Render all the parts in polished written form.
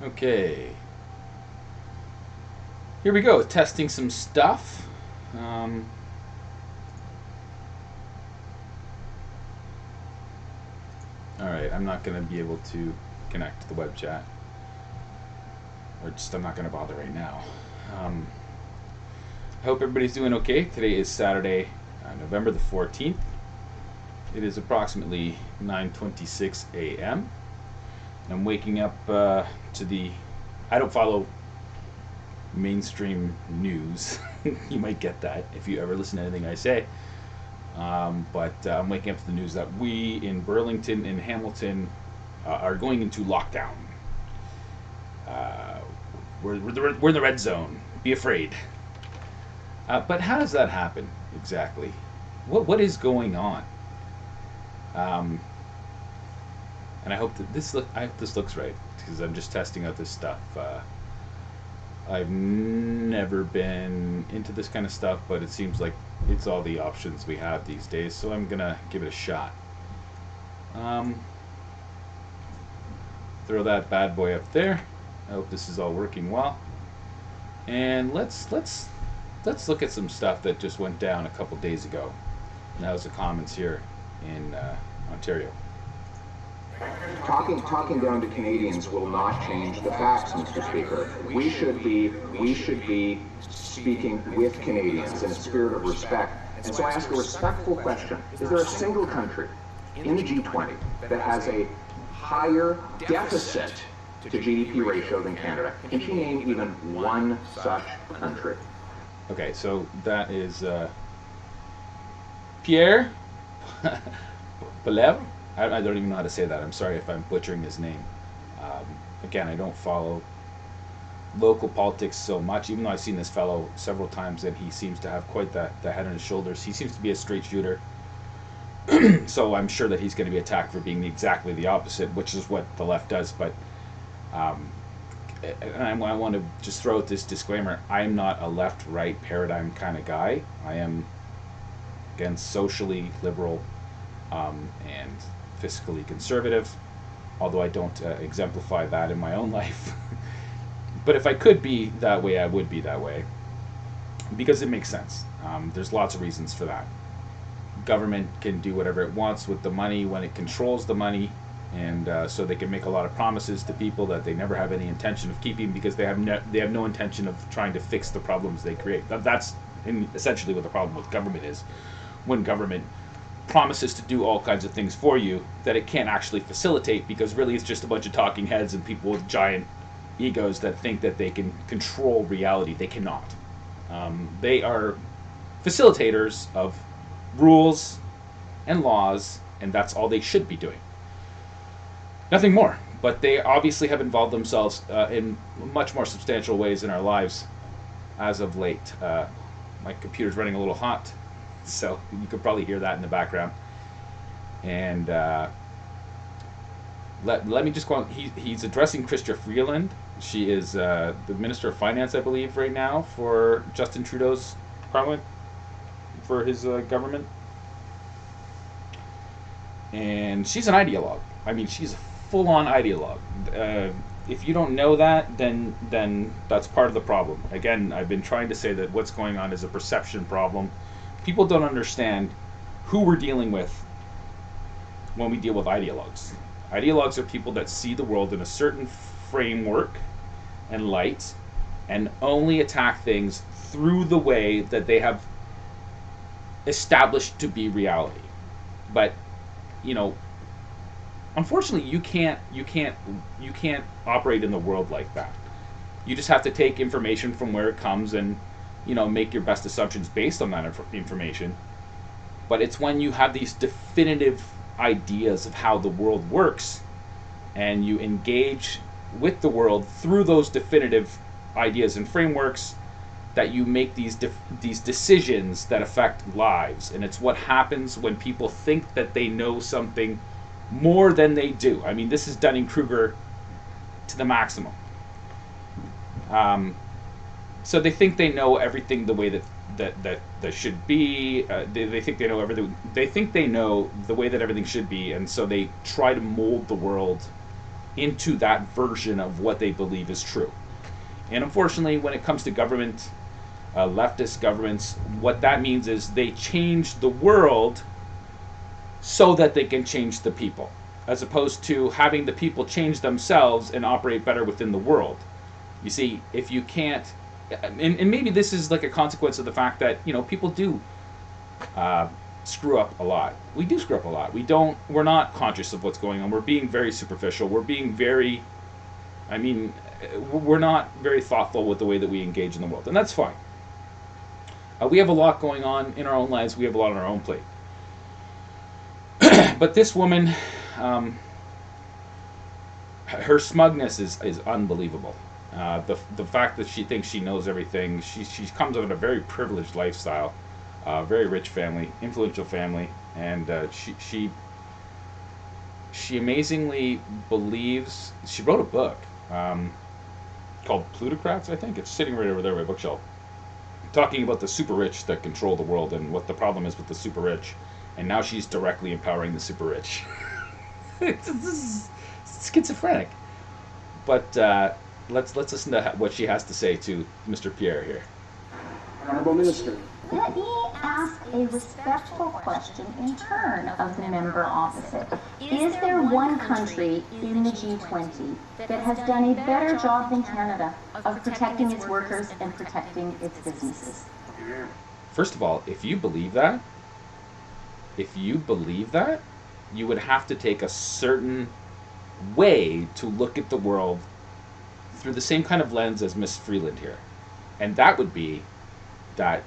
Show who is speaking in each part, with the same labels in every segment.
Speaker 1: Okay, here we go. Testing some stuff. Um, all right, I'm not going to be able to connect to the web chat, or just I'm not going to bother right now. Um, I hope everybody's doing okay. Today is Saturday, November the 14th. It is approximately 9:26 a.m. I'm waking up to the. I don't follow mainstream news. You might get that if you ever listen to anything I say. But I'm waking up to the news that we in Burlington and Hamilton are going into lockdown. Uh, we're in the red zone. Be afraid. But how does that happen exactly? What is going on? Um, and I hope that I hope this looks right because I'm just testing out this stuff. I've never been into this kind of stuff, but it seems like it's all the options we have these days, so I'm gonna give it a shot. Um, Throw that bad boy up there. I hope this is all working well. And let's look at some stuff that just went down a couple days ago. And that was the comments here in Ontario.
Speaker 2: Talking down to Canadians will not change the facts, Mr. Speaker. We should be speaking with Canadians in a spirit of respect. And so I ask a respectful question. Is there a single country in the G20 that has a higher deficit to GDP ratio than Canada? Can she name even one such country?
Speaker 1: Okay, so that is Pierre Belev. I don't even know how to say that. I'm sorry if I'm butchering his name. Again, I don't follow local politics so much, even though I've seen this fellow several times and he seems to have quite the head on his shoulders. He seems to be a straight shooter. So I'm sure that he's going to be attacked for being exactly the opposite, which is what the left does. But um, and I want to just throw out this disclaimer. I am not a left-right paradigm kind of guy. I am, again, socially liberal and fiscally conservative, although I don't exemplify that in my own life. But if I could be that way, I would be that way because it makes sense. There's lots of reasons for that. Government can do whatever it wants with the money when it controls the money, and so they can make a lot of promises to people that they never have any intention of keeping because they have no intention of trying to fix the problems they create. That's essentially what the problem with government is. When government promises to do all kinds of things for you that it can't actually facilitate because really it's just a bunch of talking heads and people with giant egos that think that they can control reality. They cannot. They are facilitators of rules and laws, and that's all they should be doing. Nothing more. But they obviously have involved themselves in much more substantial ways in our lives as of late. My computer's running a little hot, so you could probably hear that in the background. And let me just go on. He's addressing Chrystia Freeland. She is the Minister of Finance, I believe, right now for Justin Trudeau's parliament, for his government. And she's an ideologue. I mean, she's a full-on ideologue. If you don't know that, then that's part of the problem. Again, I've been trying to say that what's going on is a perception problem. People don't understand who we're dealing with when we deal with ideologues. Ideologues are people that see the world in a certain framework and light and only attack things through the way that they have established to be reality. But, you know, unfortunately you can't operate in the world like that. You just have to take information from where it comes and, you know, make your best assumptions based on that information. But it's when you have these definitive ideas of how the world works and you engage with the world through those definitive ideas and frameworks that you make these decisions that affect lives. And it's what happens when people think that they know something more than they do. I mean, this is Dunning-Kruger to the maximum. So they think they know everything the way that should be. They think they know everything. They think they know the way that everything should be, and so they try to mold the world into that version of what they believe is true. And unfortunately, when it comes to government, leftist governments, what that means is they change the world so that they can change the people, as opposed to having the people change themselves and operate better within the world. You see, if you can't, and maybe this is like a consequence of the fact that, you know, people do screw up a lot. We do screw up a lot. We're not conscious of what's going on. We're being very superficial. We're being very, we're not very thoughtful with the way that we engage in the world. And that's fine. We have a lot going on in our own lives. We have a lot on our own plate. But this woman, her smugness is unbelievable. The fact that she thinks she knows everything. She comes out of a very privileged lifestyle, very rich family, influential family, and she amazingly believes. She wrote a book called Plutocrats, I think. It's sitting right over there by my bookshelf, talking about the super rich that control the world and what the problem is with the super rich. And now she's directly empowering the super rich. This is schizophrenic. But let's listen to what she has to say to Mr. Pierre here.
Speaker 3: Honorable Minister.
Speaker 4: Let me ask a respectful question in turn of the member opposite. Is there one country in the G20 that has done a better job than Canada of protecting its workers and protecting its businesses?
Speaker 1: First of all, if you believe that, you would have to take a certain way to look at the world through the same kind of lens as Miss Freeland here. And that would be that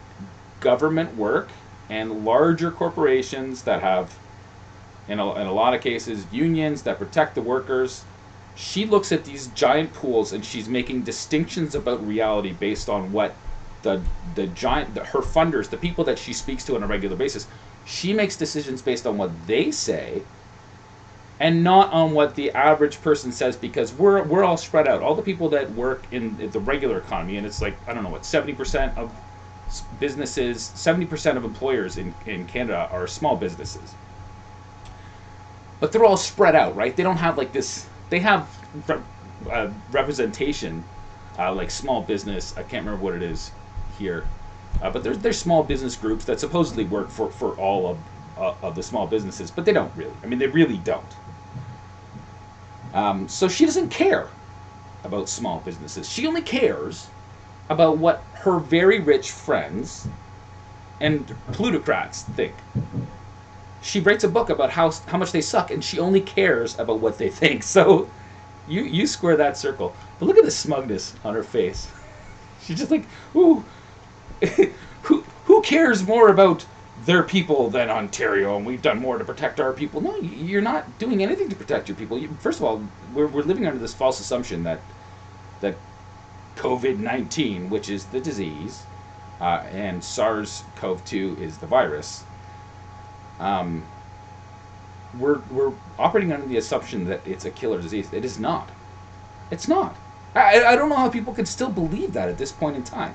Speaker 1: government work and larger corporations that have, in a lot of cases, unions that protect the workers, she looks at these giant pools and she's making distinctions about reality based on what her funders, the people that she speaks to on a regular basis, she makes decisions based on what they say and not on what the average person says, because we're all spread out. All the people that work in the regular economy, and it's like, I don't know what, 70% of businesses, 70% of employers in Canada are small businesses. But they're all spread out, right? They don't have like this, they have representation, like small business, I can't remember what it is here. But there's small business groups that supposedly work for all of the small businesses, but they don't really. I mean, they really don't. So she doesn't care about small businesses. She only cares about what her very rich friends and plutocrats think. She writes a book about how much they suck, and she only cares about what they think. So you square that circle. But look at the smugness on her face. She's just like, ooh. Who cares more about their people than Ontario, and we've done more to protect our people? No, you're not doing anything to protect your people. First of all, we're living under this false assumption that COVID-19, which is the disease, and SARS-CoV-2 is the virus, we're operating under the assumption that it's a killer disease. It is not. It's not. I don't know how people can still believe that at this point in time,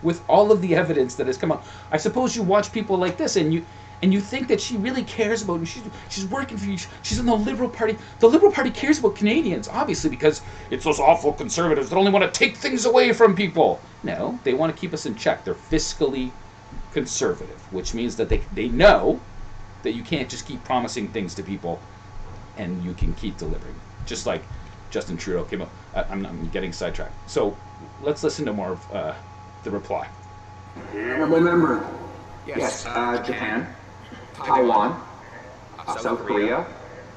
Speaker 1: with all of the evidence that has come out. I suppose you watch people like this and you think that she really cares about, and she's working for you, she's in the Liberal Party. The Liberal Party cares about Canadians, obviously, because it's those awful conservatives that only want to take things away from people. No, they want to keep us in check. They're fiscally conservative, which means that they know that you can't just keep promising things to people and you can keep delivering. Just like Justin Trudeau came up. I'm getting sidetracked. So let's listen to more of the reply.
Speaker 3: Honorable member.
Speaker 2: Yes, Japan, Taiwan, South Korea,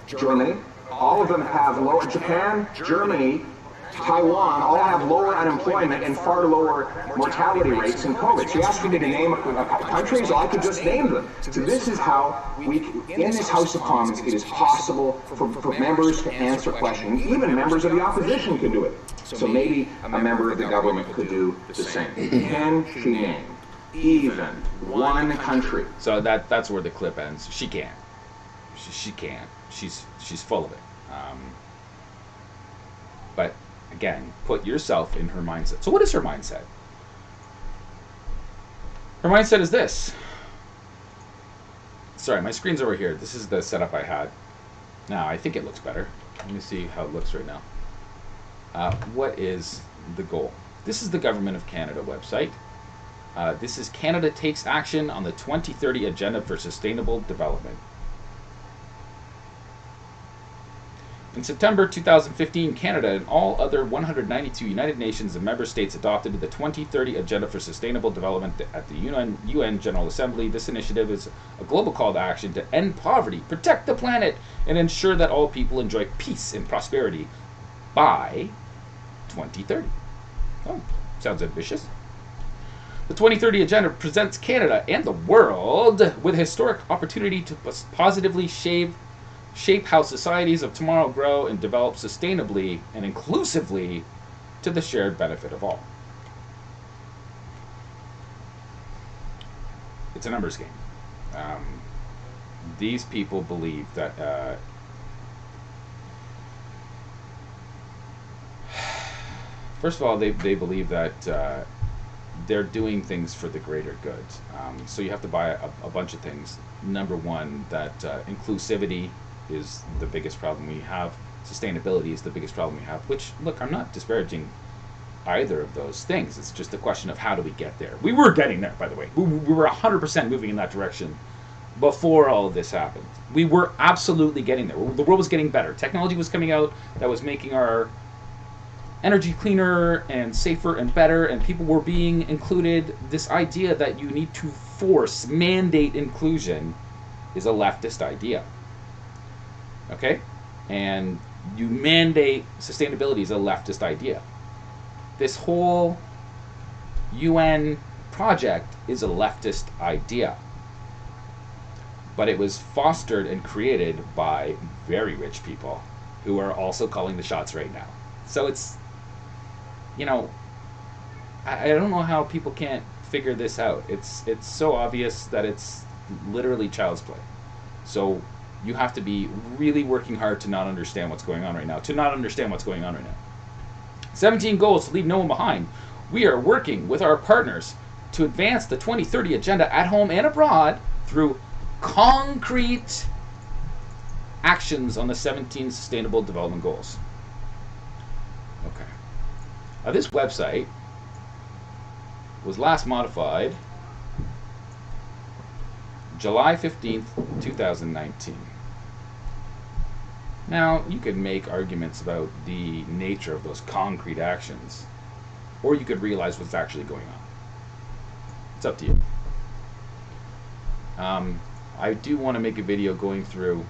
Speaker 2: Germany, all of them have lower, Japan, Germany, Taiwan, all have lower unemployment and far lower mortality rates in COVID. So you asked me to name countries, I could just name them. So this is how in this House of Commons, it is possible for members to answer questions. Even members of the opposition can do it. So maybe a member of the government could do the same. Can she name even one country?
Speaker 1: So that's where the clip ends. She can't. She can't. She's full of it. But again, put yourself in her mindset. So what is her mindset? Her mindset is this. Sorry, my screen's over here. This is the setup I had. Now, I think it looks better. Let me see how it looks right now. What is the goal? This is the Government of Canada website. This is Canada takes action on the 2030 Agenda for Sustainable Development. In September 2015, Canada and all other 192 United Nations and member states adopted the 2030 Agenda for Sustainable Development at the UN General Assembly. This initiative is a global call to action to end poverty, protect the planet, and ensure that all people enjoy peace and prosperity by 2030. Oh, sounds ambitious. The 2030 Agenda presents Canada and the world with a historic opportunity to positively shape how societies of tomorrow grow and develop sustainably and inclusively to the shared benefit of all. It's a numbers game. These people believe that first of all, they believe that they're doing things for the greater good. So you have to buy a bunch of things. Number one, that inclusivity is the biggest problem we have. Sustainability is the biggest problem we have, which, look, I'm not disparaging either of those things. It's just a question of how do we get there. We were getting there, by the way. We were 100% moving in that direction before all of this happened. We were absolutely getting there. The world was getting better. Technology was coming out that was making our energy cleaner and safer and better, and people were being included. This idea that you need to mandate inclusion is a leftist idea. Okay? And you mandate sustainability is a leftist idea. This whole UN project is a leftist idea. But it was fostered and created by very rich people who are also calling the shots right now. So it's, you know, I don't know how people can't figure this out. It's so obvious that it's literally child's play. So you have to be really working hard to not understand what's going on right now. 17 goals to leave no one behind. We are working with our partners to advance the 2030 Agenda at home and abroad through concrete actions on the 17 Sustainable Development Goals. Okay. This website was last modified July 15th, 2019. Now, you could make arguments about the nature of those concrete actions, or you could realize what's actually going on. It's up to you. I do want to make a video going through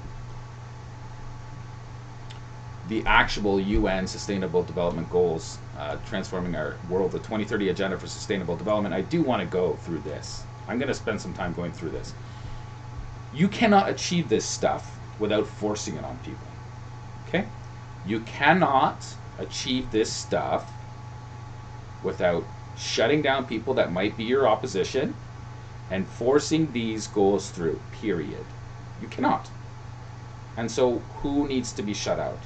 Speaker 1: the actual UN Sustainable Development Goals, transforming our world, the 2030 Agenda for Sustainable Development. I do want to go through this. I'm going to spend some time going through this. You cannot achieve this stuff without forcing it on people. Okay? You cannot achieve this stuff without shutting down people that might be your opposition and forcing these goals through, period. You cannot. And so who needs to be shut out?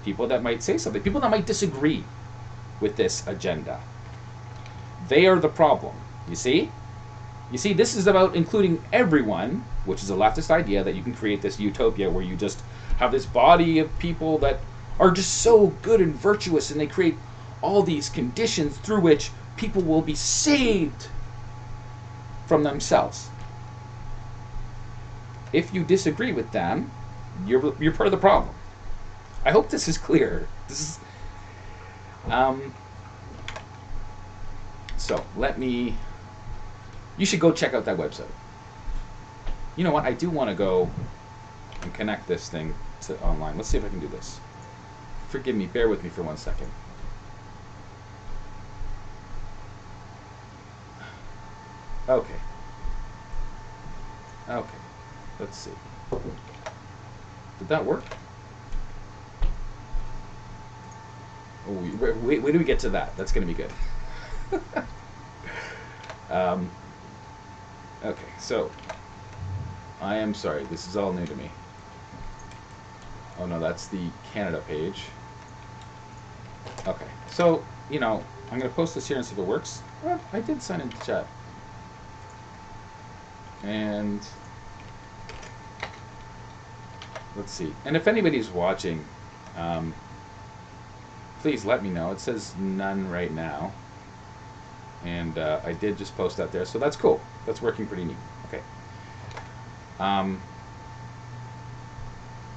Speaker 1: People that might say something, people that might disagree with this agenda. They are the problem, you see? You see, this is about including everyone, which is a leftist idea that you can create this utopia where you just have this body of people that are just so good and virtuous, and they create all these conditions through which people will be saved from themselves. If you disagree with them, you're part of the problem. I hope this is clear. This is so you should go check out that website. You know what? I do want to go and connect this thing to online. Let's see if I can do this. Forgive me. Bear with me for 1 second. Okay. Okay. Let's see. Did that work? Oh, wait do we get to that? That's going to be good. Okay, so I am sorry. This is all new to me. Oh no, that's the Canada page. Okay, so, you know, I'm going to post this here and see if it works. Well, I did sign into chat. And let's see. And if anybody's watching Please let me know. It says none right now. And I did just post that there, so that's cool. That's working pretty neat. Okay.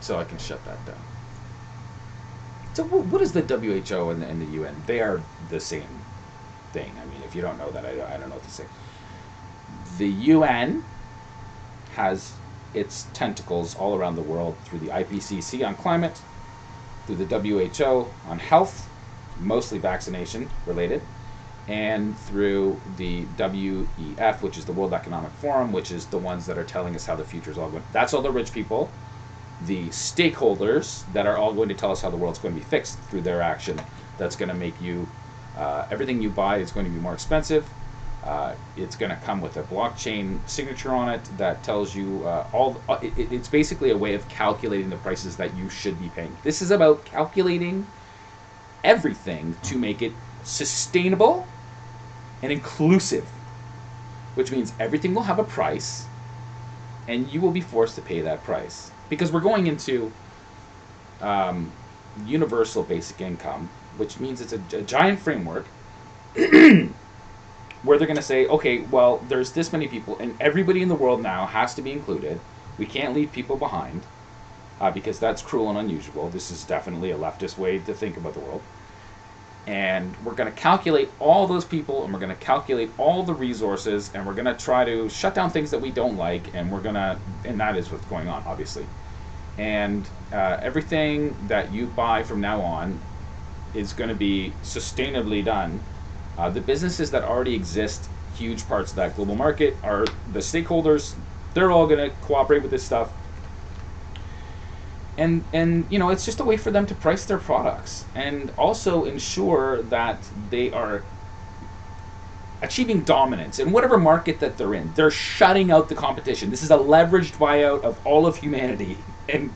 Speaker 1: So I can shut that down. So what is the WHO and the UN? They are the same thing. I mean, if you don't know that, I don't know what to say. The UN has its tentacles all around the world through the IPCC on climate, through the WHO on health, mostly vaccination related, and through the WEF, which is the World Economic Forum, which is the ones that are telling us how the future is all going. That's all the rich people, the stakeholders that are all going to tell us how the world's going to be fixed through their action. That's going to make you, everything you buy is going to be more expensive. It's going to come with a blockchain signature on it that tells you it's basically a way of calculating the prices that you should be paying. This is about calculating everything to make it sustainable and inclusive, which means everything will have a price and you will be forced to pay that price. Because we're going into universal basic income, which means it's a giant framework where they're going to say, okay, well, there's this many people, and everybody in the world now has to be included. We can't leave people behind, because that's cruel and unusual. This is definitely a leftist way to think about the world. And we're going to calculate all those people, and we're going to calculate all the resources, and we're going to try to shut down things that we don't like, and and that is what's going on, obviously. And everything that you buy from now on is going to be sustainably done. The businesses that already exist, huge parts of that global market, are the stakeholders. They're all going to cooperate with this stuff. And it's just a way for them to price their products and also ensure that they are achieving dominance in whatever market that they're in. They're shutting out the competition. This is a leveraged buyout of all of humanity and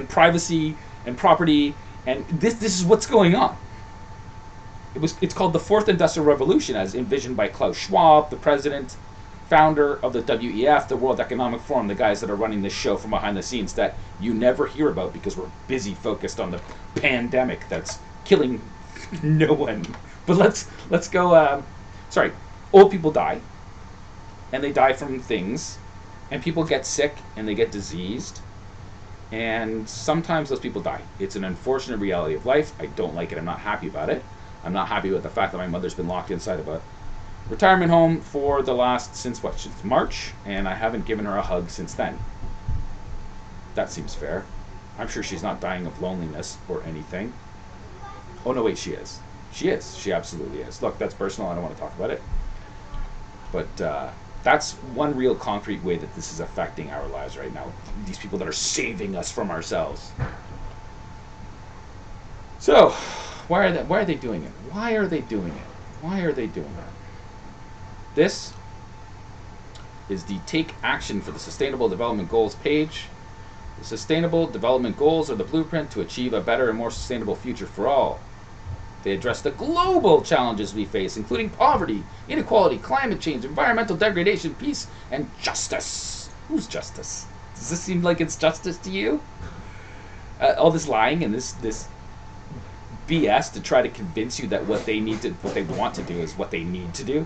Speaker 1: privacy and property, and this is what's going on. It's called the Fourth Industrial Revolution, as envisioned by Klaus Schwab, the president, founder of the WEF, the World Economic Forum, the guys that are running this show from behind the scenes that you never hear about because we're busy focused on the pandemic that's killing no one. But let's go. Old people die, and they die from things, and people get sick and they get diseased, and sometimes those people die. It's an unfortunate reality of life. I don't like it. I'm not happy about it. I'm not happy with the fact that my mother's been locked inside of a retirement home for since March, and I haven't given her a hug since then. That seems fair. I'm sure she's not dying of loneliness or anything. Oh no, wait, she is. She is. She absolutely is. Look, that's personal. I don't want to talk about it. But that's one real concrete way that this is affecting our lives right now. These people that are saving us from ourselves. So, why are they doing it? Why are they doing it? Why are they doing it? This is the Take Action for the Sustainable Development Goals page. The Sustainable Development Goals are the blueprint to achieve a better and more sustainable future for all. They address the global challenges we face, including poverty, inequality, climate change, environmental degradation, peace, and justice. Who's justice? Does this seem like it's justice to you? All this lying and this BS to try to convince you that what they want to do is what they need to do.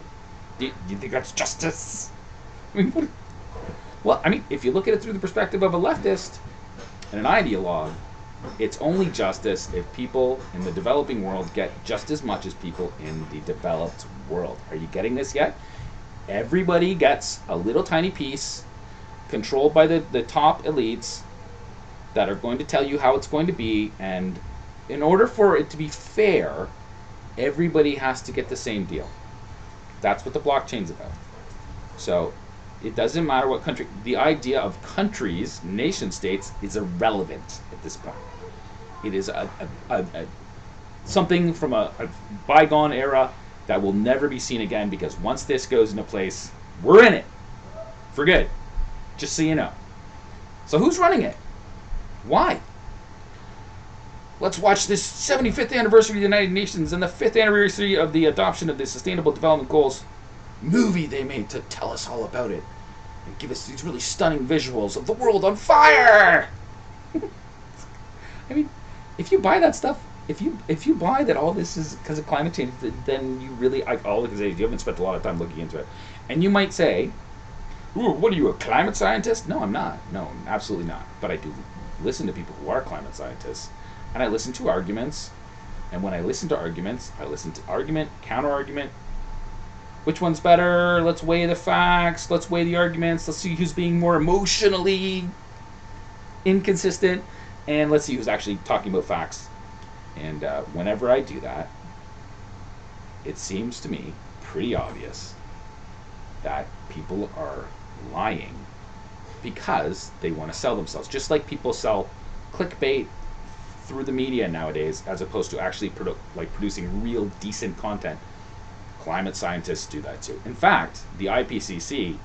Speaker 1: Do you think that's justice? Well, if you look at it through the perspective of a leftist and an ideologue, it's only justice if people in the developing world get just as much as people in the developed world. Are you getting this yet? Everybody gets a little tiny piece controlled by the top elites that are going to tell you how it's going to be, and in order for it to be fair, everybody has to get the same deal. That's what the blockchain's about. So it doesn't matter what country. The idea of countries, nation states, is irrelevant at this point. It is something from a bygone era that will never be seen again, because once this goes into place, we're in it for good. Just so you know. So who's running it? Why? Let's watch this 75th anniversary of the United Nations and the 5th anniversary of the adoption of the Sustainable Development Goals movie they made to tell us all about it and give us these really stunning visuals of the world on fire. if you buy that stuff, if you buy that all this is because of climate change, then you really, all I can say is you haven't spent a lot of time looking into it. And you might say, "Ooh, what are you, a climate scientist?" No, I'm not. No, absolutely not. But I do listen to people who are climate scientists, and I listen to arguments. And when I listen to arguments, I listen to argument, counter-argument. Which one's better? Let's weigh the facts. Let's weigh the arguments. Let's see who's being more emotionally inconsistent. And let's see who's actually talking about facts. And whenever I do that, it seems to me pretty obvious that people are lying because they want to sell themselves. Just like people sell clickbait through the media nowadays, as opposed to actually producing real decent content. Climate scientists do that too. In fact, the IPCC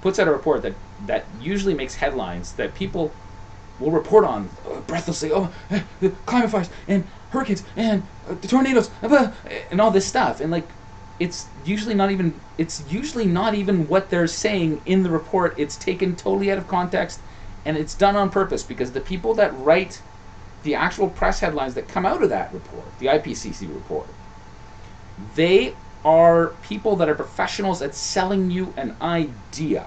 Speaker 1: puts out a report that usually makes headlines that people will report on. Breathlessly, the climate fires and hurricanes and the tornadoes and all this stuff. And it's usually not even what they're saying in the report. It's taken totally out of context, and it's done on purpose because the people that write the actual press headlines that come out of that report, the IPCC report, they are people that are professionals at selling you an idea.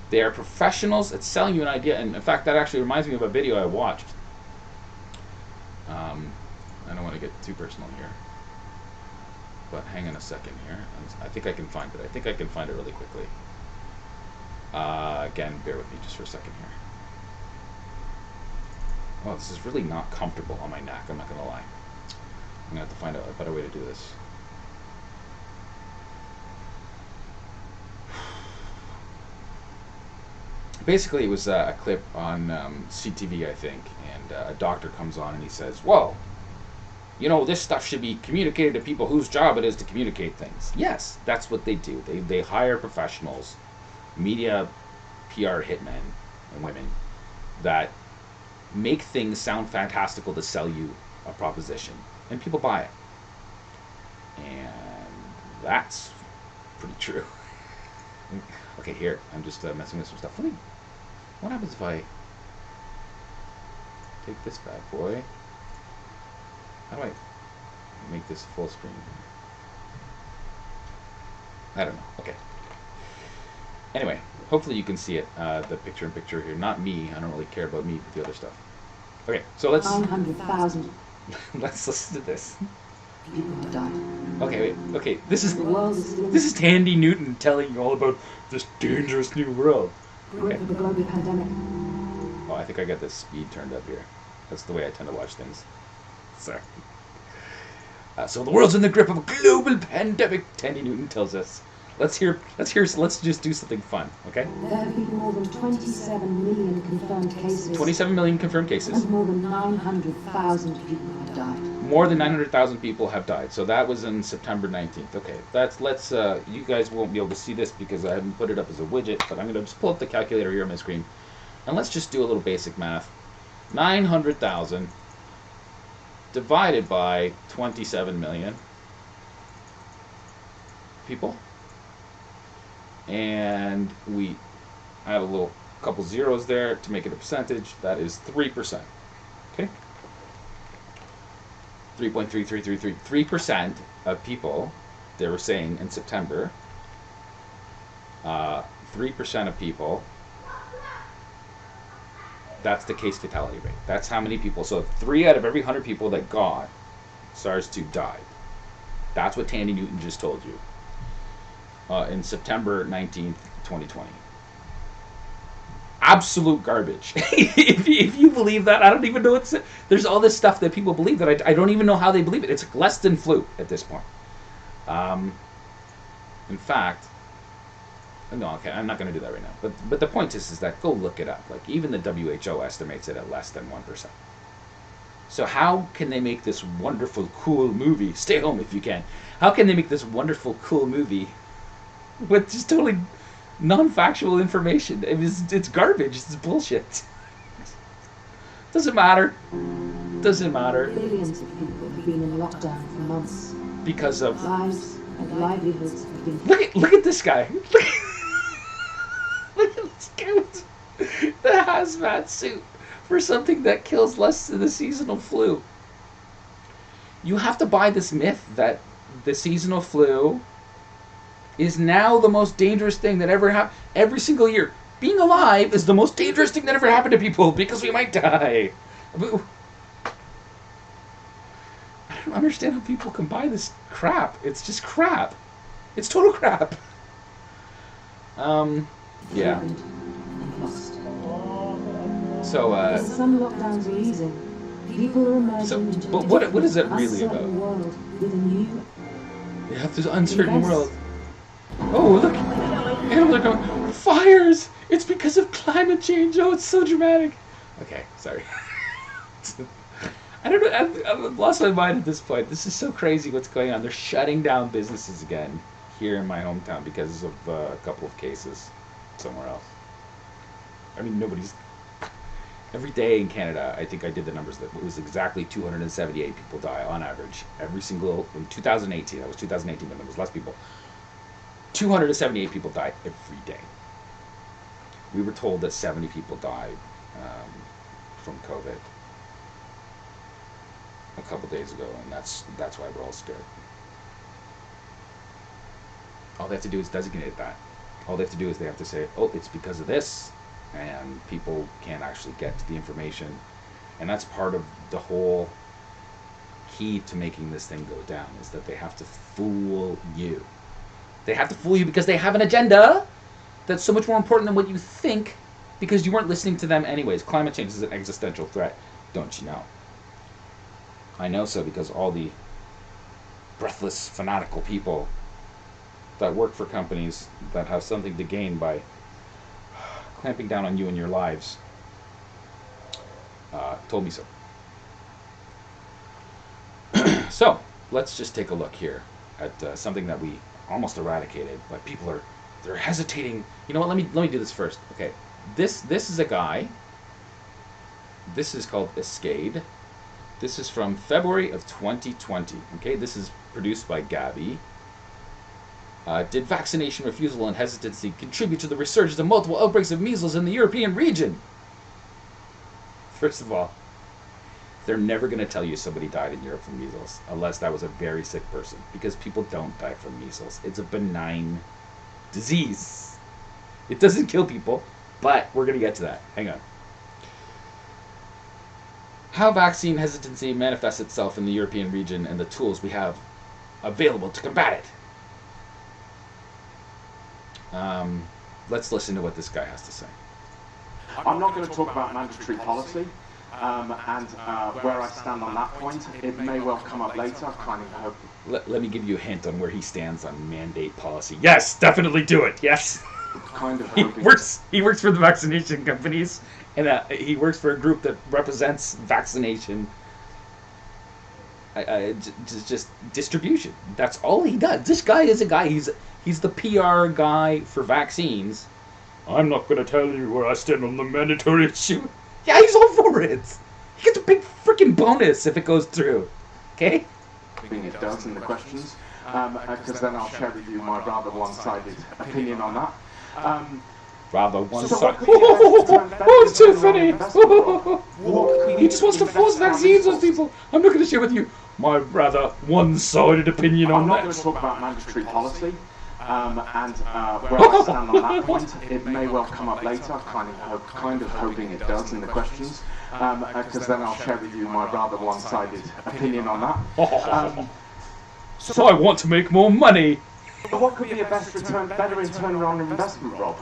Speaker 1: They are professionals at selling you an idea. And in fact, that actually reminds me of a video I watched. I don't want to get too personal here, but hang on a second here. I think I can find it. I think I can find it really quickly. Again, bear with me just for a second here. Oh, this is really not comfortable on my neck, I'm not going to lie. I'm going to have to find out a better way to do this. Basically, it was a clip on CTV, I think, and a doctor comes on and he says, "Well, this stuff should be communicated to people whose job it is to communicate things." Yes, that's what they do. They hire professionals, media, PR hitmen and women that make things sound fantastical to sell you a proposition, and people buy it. And that's pretty true. Okay, here, I'm just messing with some stuff. What happens if I take this bad boy? How do I make this full screen? I don't know. Okay. Anyway, hopefully you can see it, the picture-in-picture here. Not me. I don't really care about me, but the other stuff. Okay, so let's...
Speaker 5: 900,000
Speaker 1: let's listen to this.
Speaker 5: people have died.
Speaker 1: Okay, wait. Okay, this
Speaker 5: The world is still in
Speaker 1: is Tandy Newton telling you all about this dangerous new world.
Speaker 5: the grip of the global pandemic.
Speaker 1: Oh, I think I got the speed turned up here. That's the way I tend to watch things. Sorry. So the world's in the grip of a global pandemic, Tandy Newton tells us. Let's just do something fun, okay?
Speaker 5: There have been more than 27 million confirmed cases.
Speaker 1: 27 million confirmed cases.
Speaker 5: And more than 900,000 people have died.
Speaker 1: More than 900,000 people have died. So that was in September 19th. Okay, you guys won't be able to see this because I haven't put it up as a widget, but I'm going to just pull up the calculator here on my screen. And let's just do a little basic math. 900,000 divided by 27 million people. And we add a couple zeros there to make it a percentage. That is 3%. Okay? 3.3333. 3% of people, they were saying in September, 3% of people, that's the case fatality rate. That's how many people. So 3 out of every 100 people that got SARS-2 died. That's what Tandy Newton just told you. In September 19th, 2020. Absolute garbage. if you believe that, I don't even know what's... There's all this stuff that people believe that I don't even know how they believe it. It's less than flu at this point. In fact... No, okay, I'm not going to do that right now. But the point is that go look it up. Like, even the WHO estimates it at less than 1%. So how can they make this wonderful, cool movie? Stay home if you can. How can they make this wonderful, cool movie with just totally non-factual information? It's garbage. It's bullshit. Doesn't matter. Doesn't matter.
Speaker 5: Billions of people have been in lockdown for months.
Speaker 1: Because of...
Speaker 5: Lives and livelihoods have been...
Speaker 1: Look at this guy. Look at this guy with the hazmat suit for something that kills less than the seasonal flu. You have to buy this myth that the seasonal flu is now the most dangerous thing that ever happened. Every single year, being alive is the most dangerous thing that ever happened to people because we might die. I don't understand how people can buy this crap. It's just crap. It's total crap. Yeah.
Speaker 5: And lost.
Speaker 1: So,
Speaker 5: Some lockdowns are easing. People are emerging into
Speaker 1: but
Speaker 5: a
Speaker 1: what
Speaker 5: different,
Speaker 1: is it really
Speaker 5: uncertain
Speaker 1: about?
Speaker 5: world with a new
Speaker 1: yeah, this uncertain
Speaker 5: Yes.
Speaker 1: world. Oh, look! Animals are going, fires! It's because of climate change! Oh, it's so dramatic! Okay, sorry. I don't know, I've lost my mind at this point. This is so crazy what's going on. They're shutting down businesses again here in my hometown because of a couple of cases somewhere else. I mean, nobody's... Every day in Canada, I think I did the numbers, that it was exactly 278 people die on average. Every single... In 2018, that was 2018 when there was less people. 278 people died every day. We were told that 70 people died from COVID a couple days ago, and that's why we're all scared. All they have to do is designate that. All they have to do is they have to say, oh, it's because of this, and people can't actually get to the information. And that's part of the whole key to making this thing go down, is that they have to fool you. They have to fool you because they have an agenda that's so much more important than what you think, because you weren't listening to them anyways. Climate change is an existential threat, don't you know? I know so, because all the breathless, fanatical people that work for companies that have something to gain by clamping down on you and your lives told me so. So, let's just take a look here at something that we almost eradicated, but people they're hesitating. You know what? Let me do this first. Okay, this is a guy. This is called Escade. This is from February of 2020. Okay, this is produced by Gavi. Did vaccination refusal and hesitancy contribute to the resurgence of multiple outbreaks of measles in the European region? First of all, they're never going to tell you somebody died in Europe from measles, unless that was a very sick person, because people don't die from measles. It's a benign disease. It doesn't kill people, but we're going to get to that. Hang on. How vaccine hesitancy manifests itself in the European region and the tools we have available to combat it. Let's listen to what this guy has to say.
Speaker 2: I'm not going to talk about mandatory policy, and where I stand on that point. It may well come up later. I kind of hope.
Speaker 1: Let me give you a hint on where he stands on mandate policy. Yes, definitely do it. Yes.
Speaker 2: Kind of
Speaker 1: He
Speaker 2: hoping.
Speaker 1: works for the vaccination companies, and he works for a group that represents vaccination. Just distribution. That's all he does. This guy is a guy. He's the PR guy for vaccines. I'm not going to tell you where I stand on the mandatory issue. Yeah, he's all for it. He gets a big freaking bonus if it goes through. Okay?
Speaker 2: It does in the questions, because then I'll share with you my rather one-sided opinion on that.
Speaker 1: Rather one
Speaker 2: So
Speaker 1: side.
Speaker 2: what could you
Speaker 1: Oh, it's too funny.
Speaker 2: What
Speaker 1: He just wants to force vaccines on people. I'm not going to share with you my rather one-sided opinion
Speaker 2: I'm
Speaker 1: on
Speaker 2: not
Speaker 1: that.
Speaker 2: going to talk about mandatory policy, and where I stand on that point. It may well come up later. I'm kind of hoping it does in the questions, because then I'll share with you my rather one-sided opinion on that.
Speaker 1: So I want to make more money.
Speaker 2: What could be a better return on investment, Rob?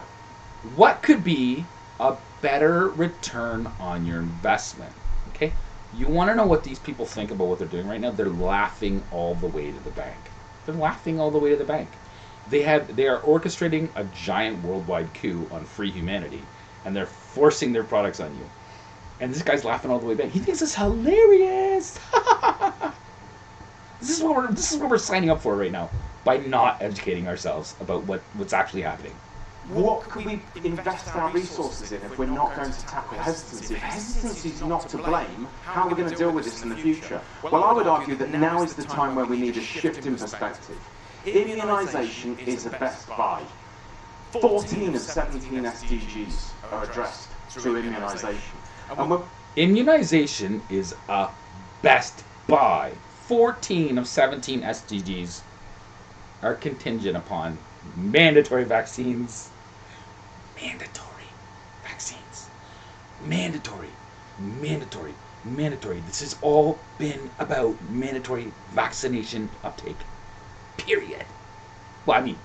Speaker 1: What could be a better return on your investment? Okay? You want to know what these people think about what they're doing right now? They're laughing all the way to the bank. They're laughing all the way to the bank. They are orchestrating a giant worldwide coup on free humanity, and they're forcing their products on you. And this guy's laughing all the way back. He thinks it's hilarious. This is what we're signing up for right now, by not educating ourselves about what's actually happening.
Speaker 2: What could we invest our resources in if we're not going to tackle hesitancy? If hesitancy is not to blame, how are we going to deal with this in the future? Well, I would argue that now is the time where we need a shift in perspective. Immunisation is the best buy. 14 of 17 SDGs are addressed through immunisation. And we're
Speaker 1: Immunization is a best buy. 14 of 17 SDGs are contingent upon mandatory vaccines. Mandatory vaccines. Mandatory. Mandatory. Mandatory. This has all been about mandatory vaccination uptake. Period. Well,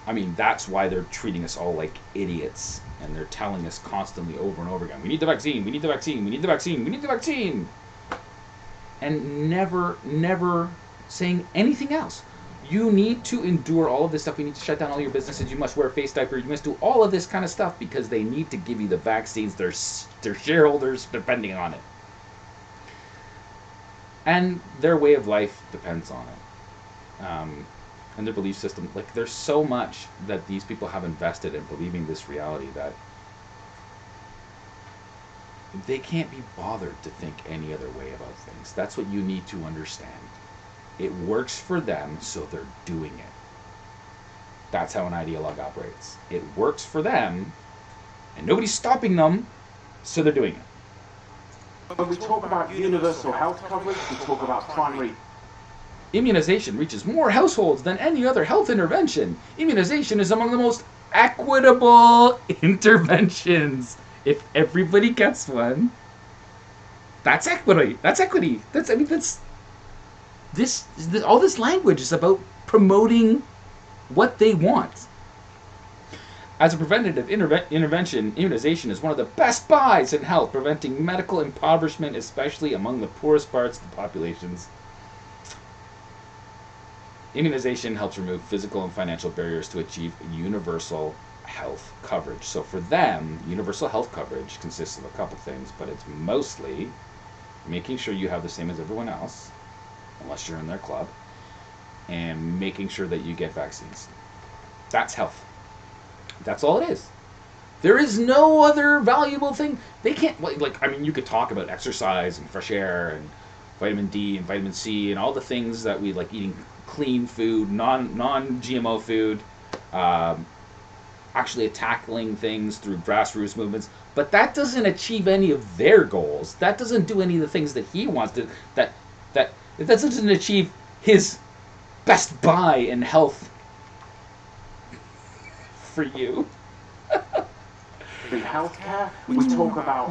Speaker 1: I mean, that's why they're treating us all like idiots. And they're telling us constantly over and over again, we need the vaccine, we need the vaccine, we need the vaccine, we need the vaccine. And never saying anything else. You need to endure all of this stuff. We need to shut down all your businesses. You must wear a face diaper. You must do all of this kind of stuff because they need to give you the vaccines. Their shareholders depending on it. And their way of life depends on it. And their belief system. Like, there's so much that these people have invested in believing this reality that they can't be bothered to think any other way about things. That's what you need to understand. It works for them, so they're doing it. That's how an ideologue operates. It works for them, and nobody's stopping them, so they're doing it.
Speaker 2: When we talk about universal health coverage, we talk about primary.
Speaker 1: Immunization reaches more households than any other health intervention. Immunization is among the most equitable interventions. If everybody gets one, that's equity. That's equity. All this language is about promoting what they want. As a preventative intervention, immunization is one of the best buys in health, preventing medical impoverishment, especially among the poorest parts of the populations. Immunization helps remove physical and financial barriers to achieve universal health coverage. So for them, universal health coverage consists of a couple things, but it's mostly making sure you have the same as everyone else, unless you're in their club, and making sure that you get vaccines. That's health. That's all it is. There is no other valuable thing. They can't, you could talk about exercise and fresh air and vitamin D and vitamin C and all the things that we like, eating clean food, non-GMO food, actually tackling things through grassroots movements, but that doesn't achieve any of their goals. That doesn't do any of the things that he wants to, that doesn't achieve his best buy in health for you.
Speaker 2: In healthcare, we talk about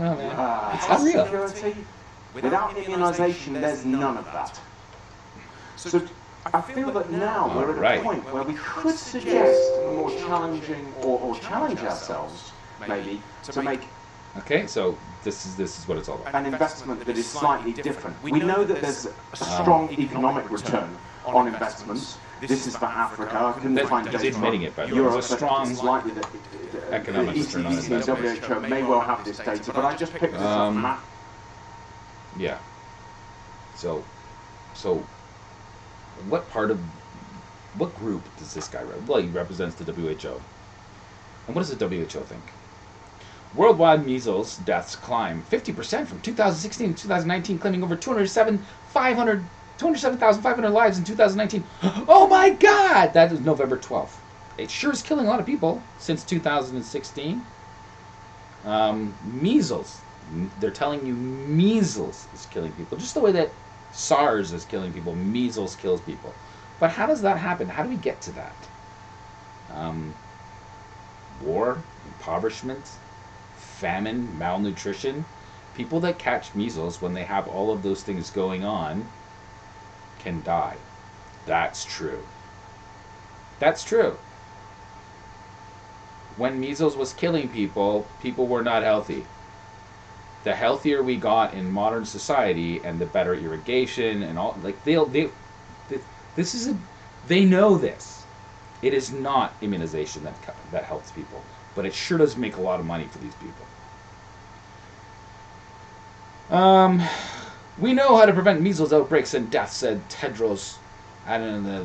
Speaker 2: health
Speaker 1: unreal.
Speaker 2: security. Without immunization, there's none of that. So I feel that now we're at a point where we could suggest a more challenging, or challenge ourselves, maybe, to make
Speaker 1: Okay, so this is what it's all about.
Speaker 2: an investment that is slightly different. We know that there's a strong economic return on investments. This is for Africa. I couldn't find
Speaker 1: He's
Speaker 2: data
Speaker 1: admitting
Speaker 2: for
Speaker 1: it, by the way.
Speaker 2: Europe,
Speaker 1: There's a
Speaker 2: but
Speaker 1: strong
Speaker 2: it's likely that
Speaker 1: economic
Speaker 2: the
Speaker 1: return on
Speaker 2: ECDC and
Speaker 1: investment.
Speaker 2: WHO may well have this data, but I just picked this up from that.
Speaker 1: Yeah. So what group does this guy represent? Well, he represents the WHO. And what does the WHO think? Worldwide measles deaths climb 50% from 2016 to 2019, claiming over 207,500 lives in 2019. Oh my God! That is November 12th. It sure is killing a lot of people since 2016. Measles. They're telling you measles is killing people. Just the way that SARS is killing people, measles kills people. But how does that happen? How do we get to that? War, impoverishment, famine, malnutrition. People that catch measles when they have all of those things going on can die. That's true. That's true. When measles was killing people, people were not healthy. The healthier we got in modern society, and the better irrigation and all, like they know this. It is not immunization that helps people, but it sure does make a lot of money for these people. We know how to prevent measles outbreaks and deaths, said Tedros. I don't know,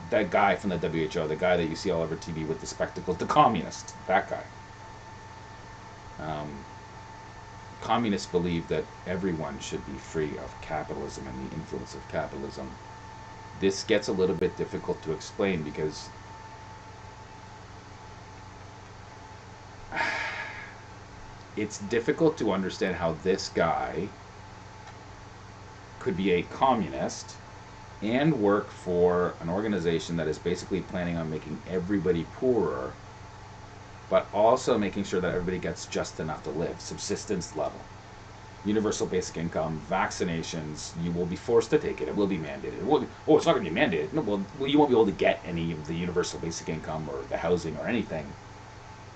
Speaker 1: that guy from the WHO, the guy that you see all over TV with the spectacles, the communist, that guy. Communists believe that everyone should be free of capitalism and the influence of capitalism. This gets a little bit difficult to explain because it's difficult to understand how this guy could be a communist and work for an organization that is basically planning on making everybody poorer, but also making sure that everybody gets just enough to live, subsistence level. Universal basic income, vaccinations, you will be forced to take it. It will be mandated. It's not going to be mandated. No, well, you won't be able to get any of the universal basic income or the housing or anything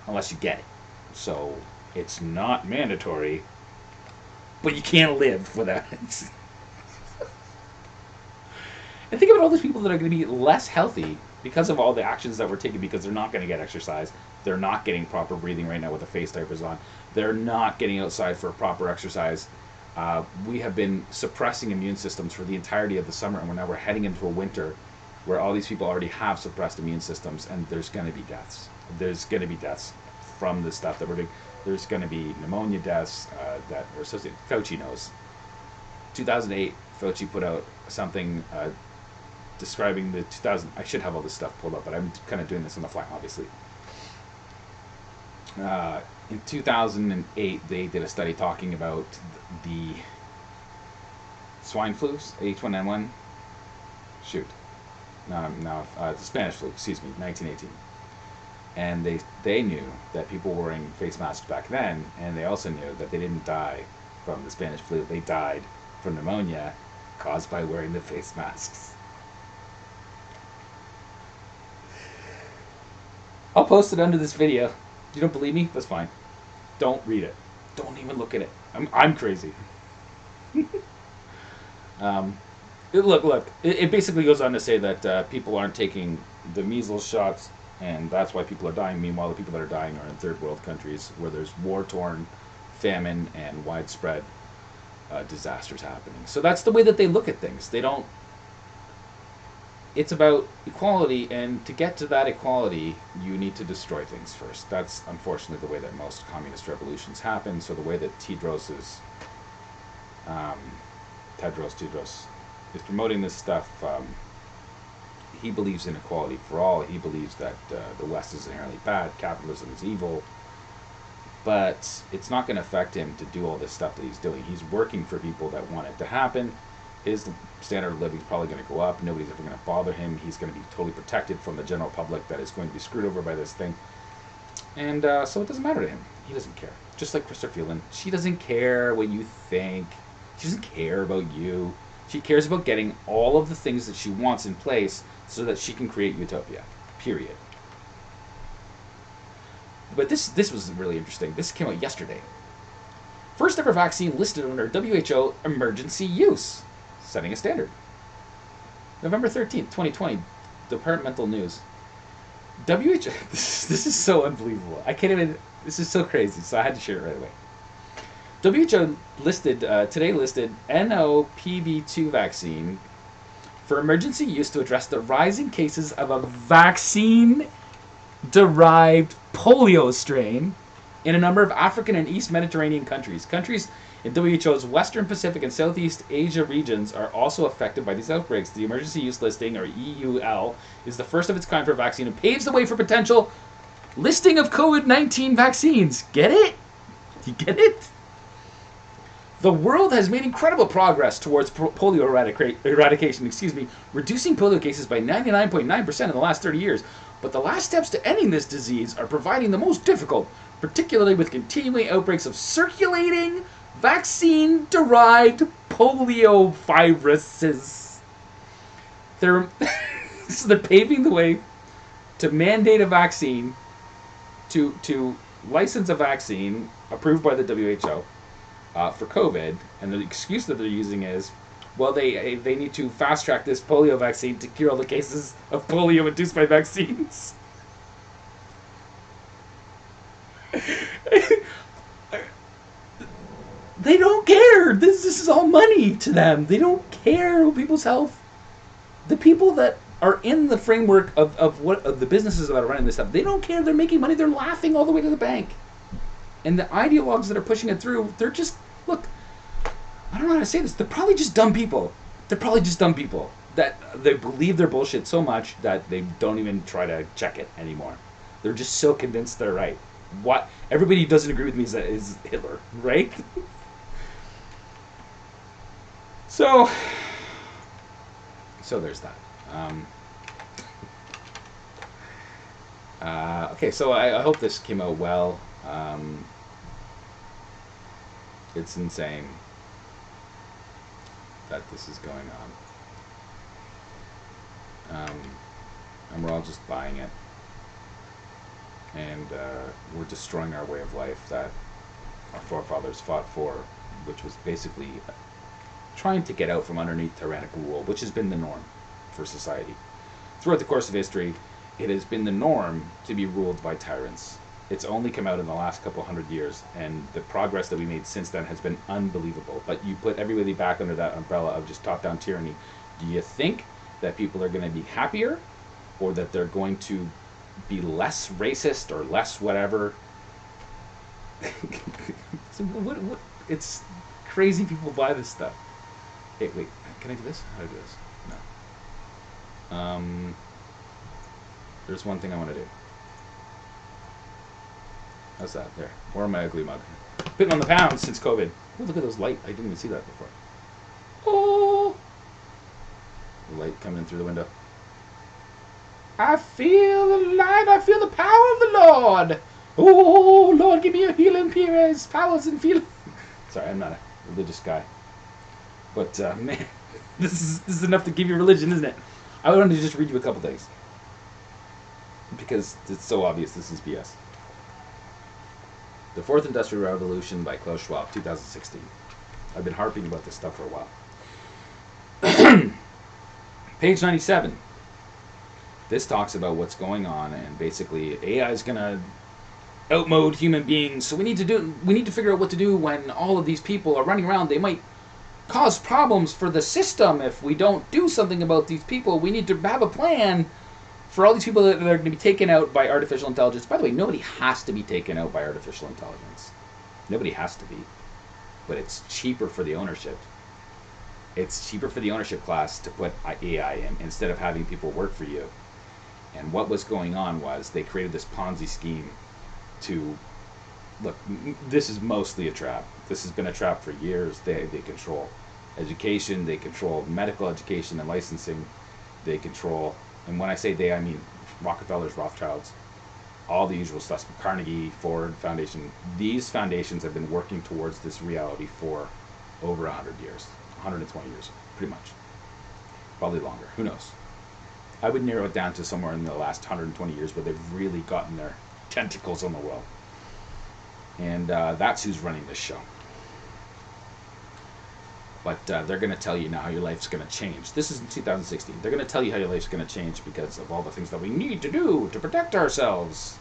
Speaker 1: unless you get it. So it's not mandatory, but you can't live without it. And think about all those people that are going to be less healthy because of all the actions that we're taking, because they're not going to get exercise. They're not getting proper breathing right now with the face diapers on. They're not getting outside for proper exercise. We have been suppressing immune systems for the entirety of the summer, and we're heading into a winter where all these people already have suppressed immune systems, and there's going to be deaths. There's going to be deaths from the stuff that we're doing. There's going to be pneumonia deaths that are associated. Fauci knows. 2008, Fauci put out something describing the 2000. I should have all this stuff pulled up, but I'm kind of doing this on the fly, obviously. In 2008, they did a study talking about the swine flus, H1N1. The Spanish flu, 1918. And they knew that people were wearing face masks back then, and they also knew that they didn't die from the Spanish flu. They died from pneumonia caused by wearing the face masks. I'll post it under this video. You don't believe me? That's fine. Don't read it. Don't even look at it. I'm crazy. Look. It basically goes on to say that people aren't taking the measles shots, and that's why people are dying. Meanwhile, the people that are dying are in third world countries where there's war-torn, famine, and widespread disasters happening. So that's the way that they look at things. They don't. It's about equality, and to get to that equality, you need to destroy things first. That's unfortunately the way that most communist revolutions happen. So the way that Tedros is promoting this stuff, he believes in equality for all. He believes that the West is inherently bad, capitalism is evil, but it's not going to affect him to do all this stuff that he's doing. He's working for people that want it to happen. His standard of living is probably going to go up. Nobody's ever going to bother him. He's going to be totally protected from the general public that is going to be screwed over by this thing. And so it doesn't matter to him. He doesn't care. Just like Chrysler Phelan. She doesn't care what you think. She doesn't care about you. She cares about getting all of the things that she wants in place so that she can create utopia. Period. But this was really interesting. This came out yesterday. First ever vaccine listed under WHO emergency use. Setting a standard. November 13th, 2020, Departmental News. WHO, this is so unbelievable. I can't even, this is so crazy, so I had to share it right away. WHO today listed NOPV2 vaccine for emergency use to address the rising cases of a vaccine-derived polio strain in a number of African and East Mediterranean countries. Countries in WHO's Western Pacific and Southeast Asia regions are also affected by these outbreaks. The emergency use listing, or EUL, is the first of its kind for a vaccine and paves the way for potential listing of COVID-19 vaccines. Get it? You get it? The world has made incredible progress towards polio eradication, reducing polio cases by 99.9% in the last 30 years. But the last steps to ending this disease are proving the most difficult, particularly with continuing outbreaks of circulating vaccine-derived polioviruses. They're paving the way to mandate a vaccine, to license a vaccine approved by the WHO for COVID, and the excuse that they're using is, well, they need to fast-track this polio vaccine to cure all the cases of polio induced by vaccines. They don't care. This is all money to them. They don't care about people's health. The people that are in the framework of the businesses that are running this stuff, they don't care. They're making money. They're laughing all the way to the bank. And the ideologues that are pushing it through, they're just, look, I don't know how to say this. They're probably just dumb people. They're probably just dumb people that they believe their bullshit so much that they don't even try to check it anymore. They're just so convinced they're right. what everybody who doesn't agree with me is Hitler, right? So there's that. Okay, so I hope this came out well. It's insane that this is going on. And we're all just buying it. And we're destroying our way of life that our forefathers fought for, which was basically trying to get out from underneath tyrannical rule, which has been the norm for society. Throughout the course of history, it has been the norm to be ruled by tyrants. It's only come out in the last couple hundred years, and the progress that we made since then has been unbelievable. But you put everybody back under that umbrella of just top-down tyranny. Do you think that people are going to be happier, or that they're going to be less racist or less whatever? It's crazy people buy this stuff. Hey, wait, can I do this? How do I do this? No. There's one thing I want to do. How's that? There. Or my ugly mug. Been on the pound since COVID. Oh, look at those light. I didn't even see that before. Oh! The light coming in through the window. I feel the light. I feel the power of the Lord. Oh, Lord, give me your healing powers and feeling. Sorry, I'm not a religious guy. But, man, this is enough to give you religion, isn't it? I wanted to just read you a couple things. Because it's so obvious this is BS. The Fourth Industrial Revolution by Klaus Schwab, 2016. I've been harping about this stuff for a while. Page 97. This talks about what's going on, and basically AI is going to outmode human beings. So we need to figure out what to do when all of these people are running around. They might cause problems for the system if we don't do something about these people. We need to have a plan for all these people that are going to be taken out by artificial intelligence. By the way, nobody has to be taken out by artificial intelligence. Nobody has to be. But it's cheaper for the ownership. It's cheaper for the ownership class to put AI in instead of having people work for you. And what was going on was they created this Ponzi scheme to... Look, this is mostly a trap. This has been a trap for years. They control education. They control medical education and licensing. They control... And when I say they, I mean Rockefellers, Rothschilds, all the usual suspects, Carnegie, Ford Foundation. These foundations have been working towards this reality for over 100 years, 120 years, pretty much. Probably longer. Who knows? I would narrow it down to somewhere in the last 120 years where they've really gotten their tentacles on the world. And that's who's running this show. But they're going to tell you now how your life's going to change. This is in 2016. They're going to tell you how your life's going to change because of all the things that we need to do to protect ourselves.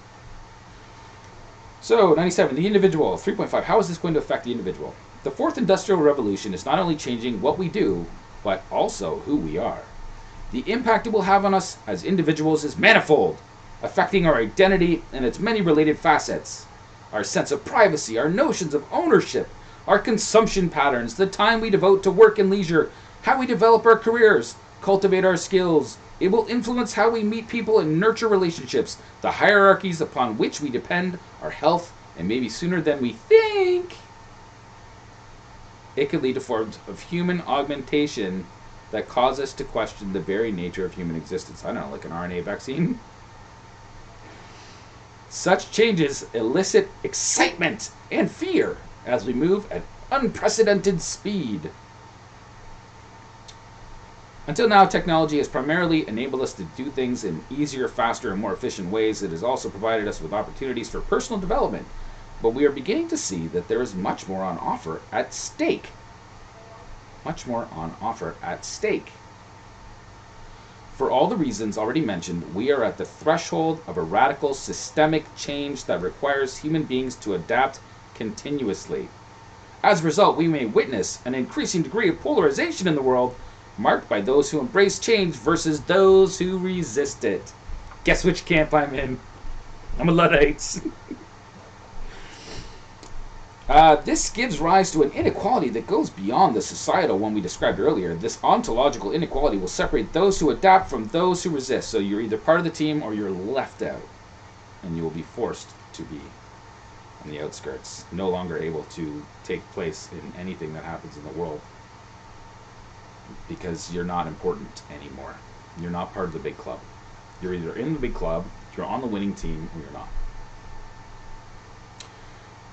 Speaker 1: So, 97, the individual. 3.5, how is this going to affect the individual? The Fourth Industrial Revolution is not only changing what we do, but also who we are. The impact it will have on us as individuals is manifold, affecting our identity and its many related facets. Our sense of privacy, our notions of ownership, our consumption patterns, the time we devote to work and leisure, how we develop our careers, cultivate our skills. It will influence how we meet people and nurture relationships, the hierarchies upon which we depend, our health, and maybe sooner than we think. It could lead to forms of human augmentation that cause us to question the very nature of human existence. I don't know, like an RNA vaccine? Such changes elicit excitement and fear as we move at unprecedented speed. Until now, technology has primarily enabled us to do things in easier, faster, and more efficient ways. It has also provided us with opportunities for personal development, but we are beginning to see that there is much more on offer at stake. Much more on offer at stake. For all the reasons already mentioned, we are at the threshold of a radical systemic change that requires human beings to adapt continuously. As a result, we may witness an increasing degree of polarization in the world, marked by those who embrace change versus those who resist it. Guess which camp I'm in? I'm a Luddite. This gives rise to an inequality that goes beyond the societal one we described earlier. This ontological inequality will separate those who adapt from those who resist. So you're either part of the team or you're left out. And you will be forced to be on the outskirts, no longer able to take place in anything that happens in the world because you're not important anymore. You're not part of the big club. You're either in the big club, you're on the winning team, or you're not.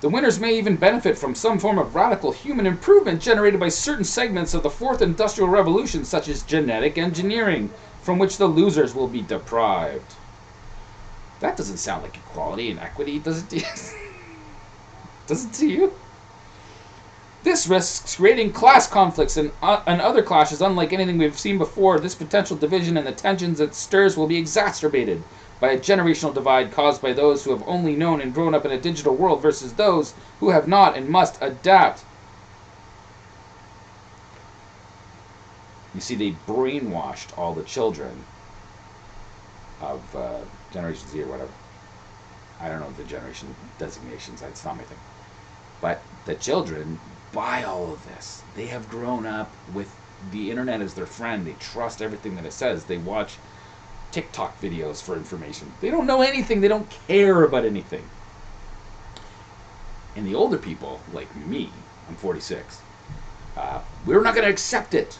Speaker 1: The winners may even benefit from some form of radical human improvement generated by certain segments of the fourth industrial revolution, such as genetic engineering, from which the losers will be deprived. That doesn't sound like equality and equity, does it to you? Does it to you? This risks creating class conflicts and other clashes unlike anything we've seen before. This potential division and the tensions it stirs will be exacerbated by a generational divide caused by those who have only known and grown up in a digital world versus those who have not and must adapt. You see, they brainwashed all the children of Generation Z or whatever. I don't know the generation designations. It's not my thing. But the children buy all of this. They have grown up with the internet as their friend. They trust everything that it says. They watch TikTok videos for information. They don't know anything. They don't care about anything. And the older people, like me, I'm 46, we're not going to accept it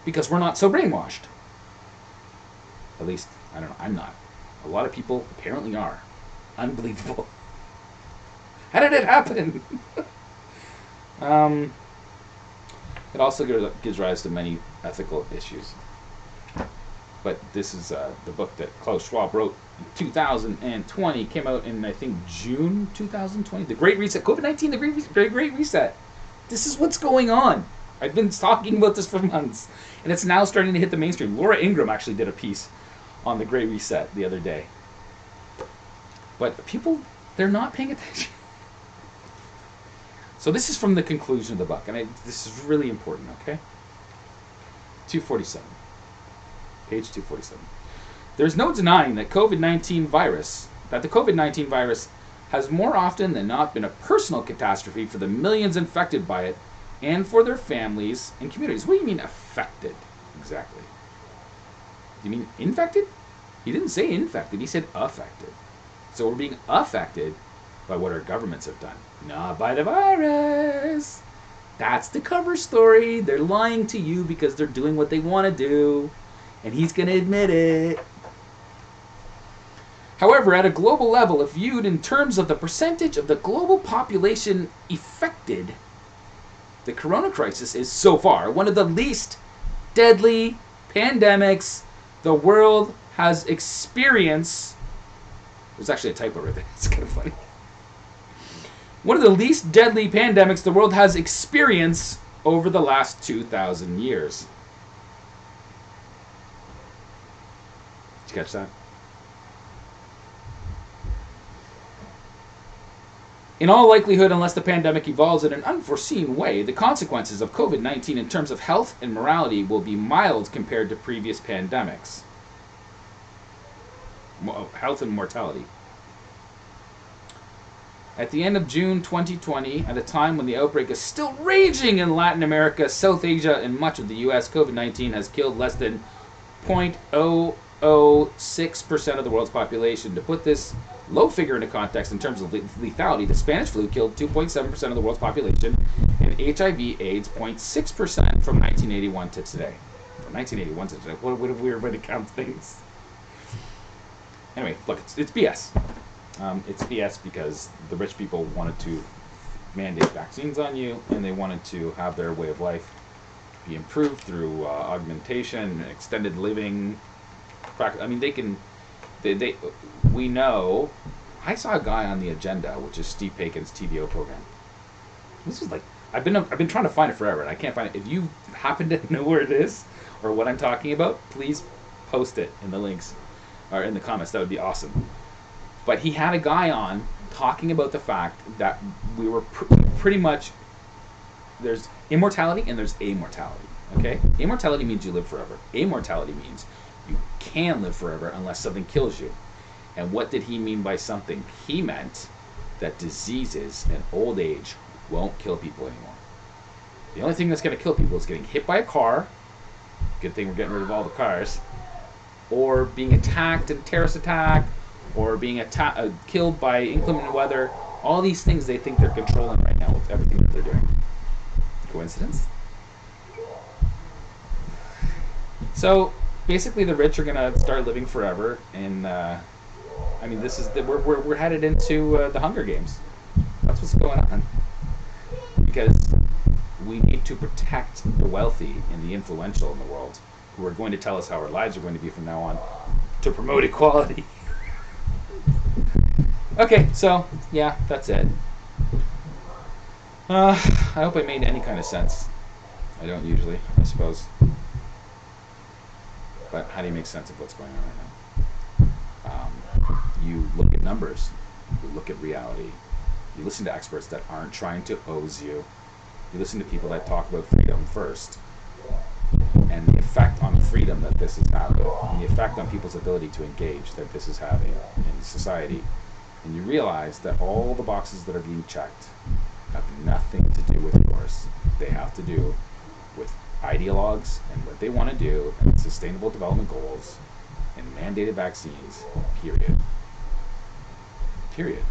Speaker 1: because we're not so brainwashed. At least, I don't know, I'm not. A lot of people apparently are. Unbelievable. How did it happen? It also gives rise to many ethical issues. But this is the book that Klaus Schwab wrote in 2020. Came out in, I think, June 2020. The Great Reset. COVID-19, the Great Reset. This is what's going on. I've been talking about this for months. And it's now starting to hit the mainstream. Laura Ingraham actually did a piece on the Great Reset the other day. But people, they're not paying attention. So this is from the conclusion of the book, and this is really important, okay? 247. Page 247. There's no denying that the COVID-19 virus has more often than not been a personal catastrophe for the millions infected by it and for their families and communities. What do you mean affected, exactly? Do you mean infected? He didn't say infected, he said affected. So we're being affected by what our governments have done, not by the virus. That's the cover story. They're lying to you because they're doing what they want to do, and he's going to admit it. However, at a global level, if viewed in terms of the percentage of the global population affected, the corona crisis is so far one of the least deadly pandemics the world has experienced. There's actually a typo right there. It's kind of funny. One of the least deadly pandemics the world has experienced over the last 2,000 years. Did you catch that? In all likelihood, unless the pandemic evolves in an unforeseen way, the consequences of COVID-19 in terms of health and morality will be mild compared to previous pandemics. Health and mortality. At the end of June 2020, at a time when the outbreak is still raging in Latin America, South Asia, and much of the US, COVID-19 has killed less than 0.006% of the world's population. To put this low figure into context in terms of lethality, the Spanish flu killed 2.7% of the world's population, and HIV/AIDS 0.6% from 1981 to today. From 1981 to today. What a weird way to count things. Anyway, look, it's BS. It's BS because the rich people wanted to mandate vaccines on you, and they wanted to have their way of life be improved through augmentation, extended living. I mean, we know. I saw a guy on The Agenda, which is Steve Paikin's TVO program. This was like, I've been trying to find it forever, and I can't find it. If you happen to know where it is or what I'm talking about, please post it in the links or in the comments. That would be awesome. But he had a guy on talking about the fact that we were pretty much, there's immortality and there's amortality, okay? Immortality means you live forever. Amortality means you can live forever unless something kills you. And what did he mean by something? He meant that diseases and old age won't kill people anymore. The only thing that's going to kill people is getting hit by a car. Good thing we're getting rid of all the cars. Or being attacked in a terrorist attack, or being killed by inclement weather. All these things they think they're controlling right now with everything that they're doing. Coincidence? So basically, the rich are gonna start living forever, and I mean, this is we're headed into the Hunger Games. That's what's going on, because we need to protect the wealthy and the influential in the world, who are going to tell us how our lives are going to be from now on, to promote equality. Okay, so yeah, that's it. I hope I made any kind of sense. I don't usually, I suppose. But how do you make sense of what's going on right now? You look at numbers. You look at reality. You listen to experts that aren't trying to hose you. You listen to people that talk about freedom first, and the effect on freedom that this is having, and the effect on people's ability to engage that this is having in society. And you realize that all the boxes that are being checked have nothing to do with yours. They have to do with ideologues and what they want to do, and sustainable development goals, and mandated vaccines, period. Period.